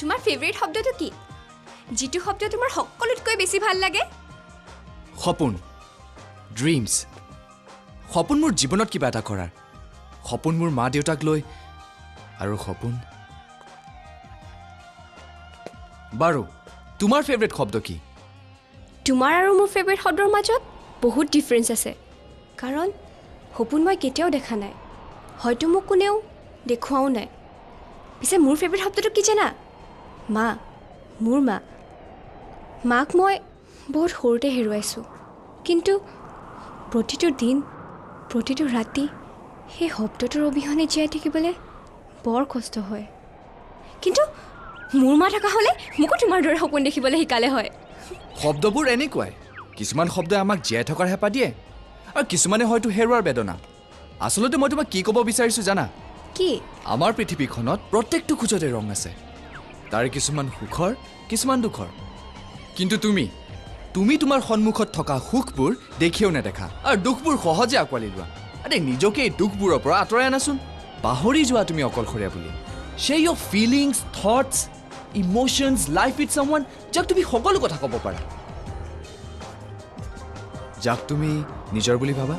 তোমাৰ ফেভাৰিট শব্দটো কি যিটো শব্দ তোমাৰ সকলোতকৈ বেছি ভাল লাগে সপোন ড্ৰিমছ সপোন মোৰ জীৱনত কিবা এটা কৰাৰ সপোন মোৰ মা দেউতাক লৈ আৰু সপোন বাৰু তোমাৰ ফেভাৰিট শব্দ কি তোমাৰ আৰু মোৰ ফেভাৰিট শব্দৰ মাজত বহুত ডিফাৰেঞ্চ আছে কাৰণ সপোন মই কেতিয়াও দেখা নাই হয়তো মোক কোনেও দেখুৱাও নাই পিছে মোৰ ফেভাৰিট শব্দটো কি জানা মা মোৰ মা মাক মই বহুত সৰুতে হেৰুৱাইছোঁ কিন্তু প্ৰতিটো দিন প্ৰতিটো ৰাতি সেই শব্দটোৰ অবিহনে জীয়াই থাকিবলৈ বৰ কষ্ট হয় কিন্তু মোৰ মা থকা হ'লে মোকো তোমাৰ দৰে সপোন দেখিবলৈ শিকালে হয় শব্দবোৰ এনেকুৱাই কিছুমান শব্দই আমাক জীয়াই থকাৰ হেঁপাহ দিয়ে আৰু কিছুমানে হয়তো হেৰুৱাৰ বেদনা আচলতে মই তোমাক কি ক'ব বিচাৰিছোঁ জানা কি আমাৰ পৃথিৱীখনত প্ৰত্যেকটো খোজতে ৰং আছে তাৰে কিছুমান সুখৰ কিছুমান দুখৰ কিন্তু তুমি তোমাৰ সন্মুখত থকা সুখবোৰ দেখিও নেদেখা আৰু দুখবোৰ সহজে আঁকোৱালি লোৱা আৰে নিজকে এই দুখবোৰৰ পৰা আঁতৰাই আনাচোন পাহৰি যোৱা তুমি অকলশৰীয়া বুলি share your feelings thoughts emotions life with someone যাক তুমি সকলো কথা ক'ব পাৰা যাক তুমি নিজৰ বুলি ভাবা